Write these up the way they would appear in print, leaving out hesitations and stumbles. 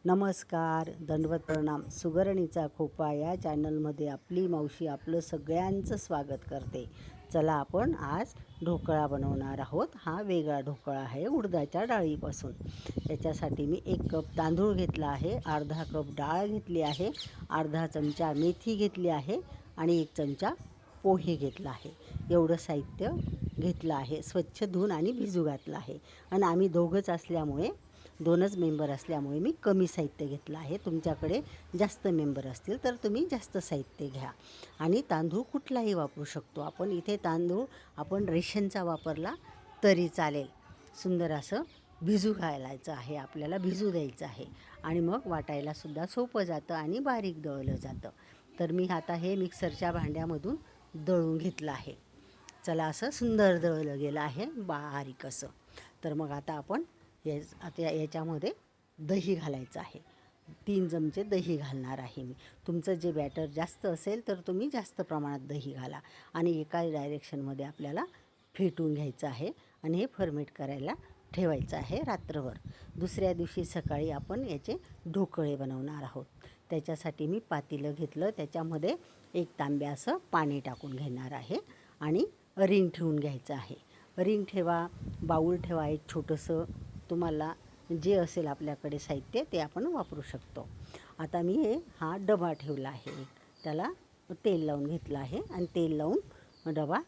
नमस्कार, दंडवत प्रणाम. सुगरणीचा खोपा या चॅनलमध्ये आपली मावशी आपलं सगळ्यांचं स्वागत करते. चला आपण आज ढोकळा बनवणार आहोत. हा वेगळा ढोकळा आहे उडदाच्या डाळीपासून. त्याच्यासाठी मी 1 कप तांदूळ घेतला आहे, अर्धा कप डाळ घेतली आहे, अर्धा चमचा मेथी घेतली आहे आणि 1 चमचा पोहे घेतला आहे. एवढं साहित्य घेतलं आहे. स्वच्छ धुवून आणि भिजू घातलं आहे. आणि आम्ही दोघंच असल्यामुळे, दोनच मेंबर असल्यामुळे मी कमी साहित्य घेतलं आहे. तुमच्याकडे जास्त मेंबर असतील तर तुम्ही जास्त साहित्य घ्या. आणि तांदूळ कुठलाही वापरू शकतो आपण. इथे तांदूळ आपण रेशनचा वापरला तरी चालेल. सुंदर असं भिजू घालायचं आहे, आपल्याला भिजू द्यायचं आहे. आणि मग वाटायलासुद्धा सोपं जातं आणि बारीक दळलं जातं. तर मी आता हे मिक्सरच्या भांड्यामधून दळून घेतलं आहे. चला, असं सुंदर दळलं गेलं आहे, बारीक असं. तर मग आता आपण आता याच्यामध्ये दही घालायचं आहे. 3 चमचे दही घालणार आहे मी. तुमचं जे बॅटर जास्त असेल तर तुम्ही जास्त प्रमाणात दही घाला. आणि एका डायरेक्शनमध्ये आपल्याला फेटून घ्यायचं आहे आणि हे फर्मेट करायला ठेवायचं आहे रात्रभर. दुसऱ्या दिवशी सकाळी आपण याचे ढोकळे बनवणार आहोत. त्याच्यासाठी मी पातेलं घेतलं, त्याच्यामध्ये 1 तांब्या असं पाणी टाकून घेणार आहे आणि रिंग ठेवून घ्यायचं आहे. रिंग ठेवा, बाऊल ठेवा एक छोटंसं. तुम्हाला जे असेल आपल्याकडे साहित्य ते आपण वापरू शकतो. आता मी हा डबा ठेवला आहे, त्याला तेल लावून घेतलं आहे आणि तेल लावून डबा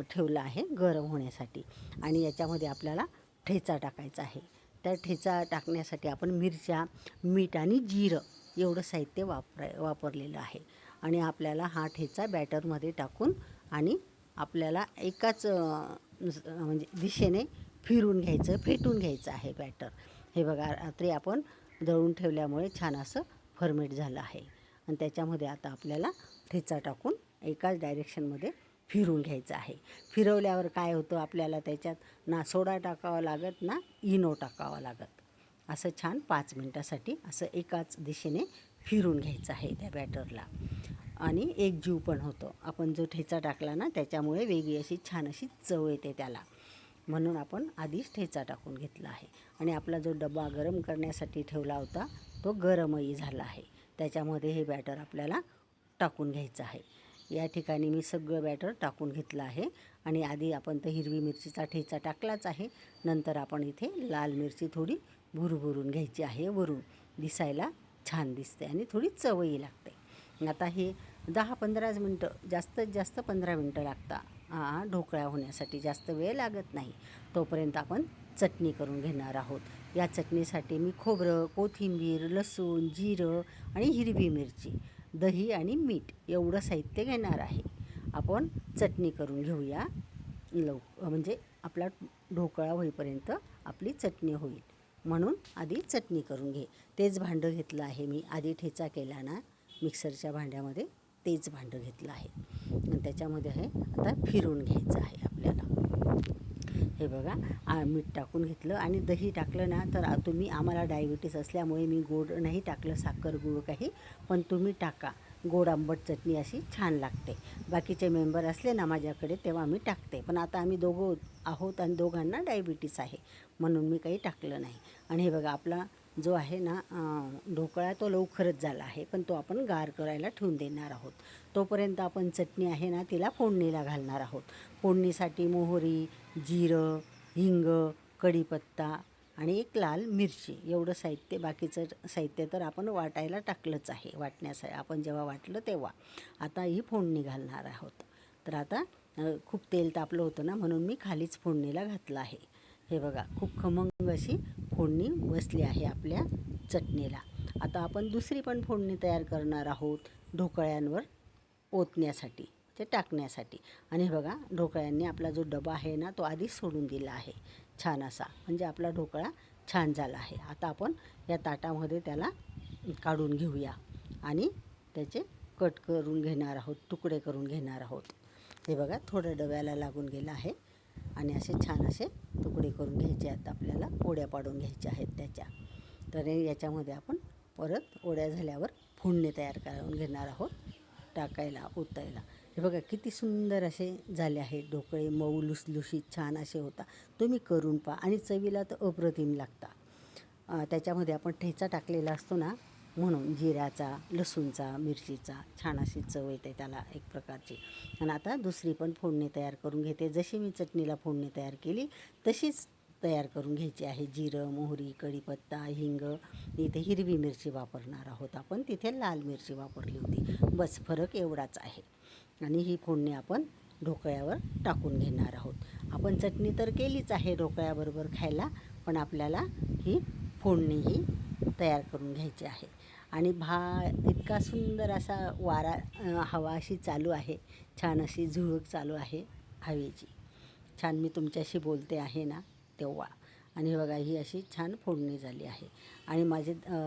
ठेवला आहे गरम होण्यासाठी. आणि याच्यामध्ये आपल्याला ठेचा टाकायचा आहे. त्या ठेचा टाकण्यासाठी आपण मिरच्या, मीठ आणि जिरं एवढं साहित्य वापरलेलं आहे. आणि आपल्याला हा ठेचा बॅटरमध्ये टाकून आणि आपल्याला एकाच म्हणजे दिशेने फिरून घ्यायचं, फेटून घ्यायचं आहे बॅटर. हे बघा, रात्री आपण दळून ठेवल्यामुळे छान असं फर्मेट झालं आहे. आणि त्याच्यामध्ये आता आपल्याला ठेचा टाकून एकाच डायरेक्शनमध्ये फिरून घ्यायचं आहे. फिरवल्यावर काय होतं, आपल्याला त्याच्यात ना सोडा टाकावा लागत ना इनो टाकावा लागत. असं छान 5 मिनटासाठी असं एकाच दिशेने फिरून घ्यायचं आहे त्या बॅटरला. आणि एकजीव पण होतं. आपण जो ठेचा टाकला ना त्याच्यामुळे वेगळी अशी छान अशी चव येते त्याला. म्हणून आपण आधीच ठेचा टाकून घेतला आहे. आणि आपला जो डबा गरम करण्यासाठी ठेवला होता तो गरमही झाला आहे. त्याच्यामध्ये हे बॅटर आपल्याला टाकून घ्यायचं आहे. या ठिकाणी मी सगळं बॅटर टाकून घेतलं आहे. आणि आधी आपण तर हिरवी मिरचीचा ठेचा टाकलाच आहे. नंतर आपण इथे लाल मिरची थोडी भुरभुरून घ्यायची आहे. वरून दिसायला छान दिसते आणि थोडी चवही लागते. आता हे 10-15 मिनटं, जास्तीत जास्त 15 मिनटं लागतात ढोकळा होण्यासाठी. जास्त वेळ लागत नाही. तोपर्यंत आपण चटणी करून घेणार आहोत. या चटणीसाठी मी खोबरं, कोथिंबीर, लसूण, जिरं आणि हिरवी मिरची, दही आणि मीठ एवढं साहित्य घेणार आहे. आपण चटणी करून घेऊया म्हणजे आपला ढोकळा होईपर्यंत आपली चटणी होईल. म्हणून आधी चटणी करून घे. तेच भांडं घेतलं आहे मी. आधी ठेचा केला ना मिक्सरच्या भांड्यामध्ये, तेच भांडं घेतलं आहे. आणि त्याच्यामध्ये हे आता फिरून घ्यायचं आहे आपल्याला. हे बघा, मीठ टाकून घेतलं आणि दही टाकलं ना. तर तुम्ही, आम्हाला डायबिटीस असल्यामुळे मी गोड नाही टाकलं, साखर गुळ काही, पण तुम्ही टाका. गोड आंबट चटणी अशी छान लागते. बाकीचे मेंबर असले ना माझ्याकडे तेव्हा मी टाकते, पण आता आम्ही दोघं आहोत आणि दोघांना डायबिटीस आहे म्हणून मी काही टाकलं नाही. आणि हे बघा, आपला जो आहे ना ढोकळा तो लवकरच झाला आहे, पण तो आपण गार करायला ठेवून देणार आहोत. तोपर्यंत आपण चटणी आहे ना तिला फोडणीला घालणार आहोत. फोडणीसाठी मोहरी, जिरं, हिंग, कढीपत्ता आणि 1 लाल मिरची एवढं साहित्य. बाकीचं साहित्य तर आपण वाटायला टाकलंच आहे, वाटण्यासाठी आपण जेव्हा वाटलं तेव्हा. आता ही फोडणी घालणार आहोत. तर आता खूप तेल तापलं होतं ना म्हणून मी खालीच फोडणीला घातलं आहे. हे बघा, खूप खमंग अशी फोडणी बसली आहे आपल्या चटणीला. आता आपण दुसरी पण फोडणी तयार करणार आहोत ढोकळ्यांवर ओतण्यासाठी, ते टाकण्यासाठी. आणि हे बघा, ढोकळ्यांनी आपला जो डबा आहे ना तो आधीच सोडून दिला आहे छान असा, म्हणजे आपला ढोकळा छान झाला आहे. आता आपण या ताटामध्ये त्याला काढून घेऊया आणि त्याचे कट करून घेणार आहोत, तुकडे करून घेणार आहोत. हे बघा, थोडं डब्याला लागून गेलं आहे आणि असे छान असे तुकडे करून घ्यायचे आहेत आपल्याला. ओढ्या पाडून घ्यायच्या आहेत त्याच्या. तर याच्यामध्ये आपण परत ओढ्या झाल्यावर फोडणी तयार करून घेणार आहोत टाकायला, ओतायला. हे बघा, किती सुंदर असे झाले आहेत ढोकळे, मऊ लुसलुशीत छान असे होता. तुम्ही करून पहा आणि चवीला तर अप्रतिम लागता. त्याच्यामध्ये आपण ठेचा टाकलेला असतो ना, म्हणून जिऱ्याचा, लसूणचा, मिरचीचा छान अशी चव येते त्याला एक प्रकारची. आणि आता दुसरी पण फोडणी तयार करून घेते. जशी मी चटणीला फोडणी तयार केली तशीच तयार करून घ्यायची आहे. जिरं, मोहरी, कढीपत्ता, हिंग. इथे हिरवी मिरची वापरणार आहोत आपण, तिथे लाल मिरची वापरली होती. बस फरक एवढाच आहे. आणि ही फोडणी आपण ढोकळ्यावर टाकून घेणार आहोत. आपण चटणी तर केलीच आहे ढोकळ्याबरोबर खायला, पण आपल्याला ही फोडणीही तयार करून घ्यायची आहे. आणि इतका सुंदर असा वारा, हवा अशी चालू आहे, छान अशी झुळूक चालू आहे हवेची. छान मी तुमच्याशी बोलते आहे ना तेव्हा. आणि बघा ही अशी छान फोडणी झाली आहे. आणि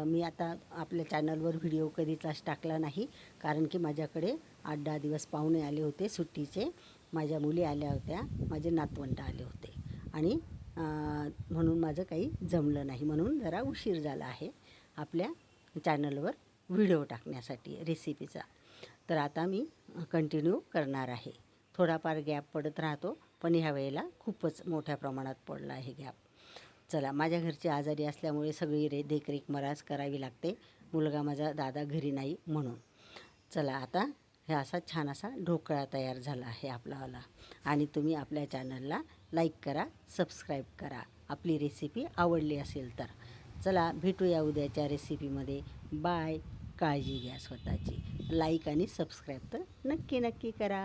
मी आता आपल्या चॅनलवर व्हिडिओ कधीच टाकला नाही, कारण की माझ्याकडे 8-10 दिवस पाहुणे आले होते सुट्टीचे. माझ्या मुली आल्या होत्या, माझे नातवंड आले होते. आणि म्हणून माझं काही जमलं नाही, म्हणून जरा उशीर झाला आहे आपल्या चॅनलवर व्हिडिओ टाकण्यासाठी रेसिपीचा. तर आता मी कंटिन्यू करणार आहे. थोडाफार गॅप पडत राहतो, पण ह्या वेळेला खूपच मोठ्या प्रमाणात पडला आहे गॅप. चला, माझ्या घरची आजारी असल्यामुळे सगळी देखरेख मलाच करावी लागते, मुलगा माझा दादा घरी नाही म्हणून. चला, आता हे असा छान असा ढोकळा तयार झाला आहे आपलावाला. आणि तुम्ही आपल्या चॅनलला लाईक करा, सबस्क्राईब करा, आपली रेसिपी आवडली असेल तर. चला, भेटूया उद्याच्या रेसिपीमध्ये. बाय. काळजी घ्या स्वतःची. लाईक आणि सबस्क्राईब तर नक्की नक्की करा.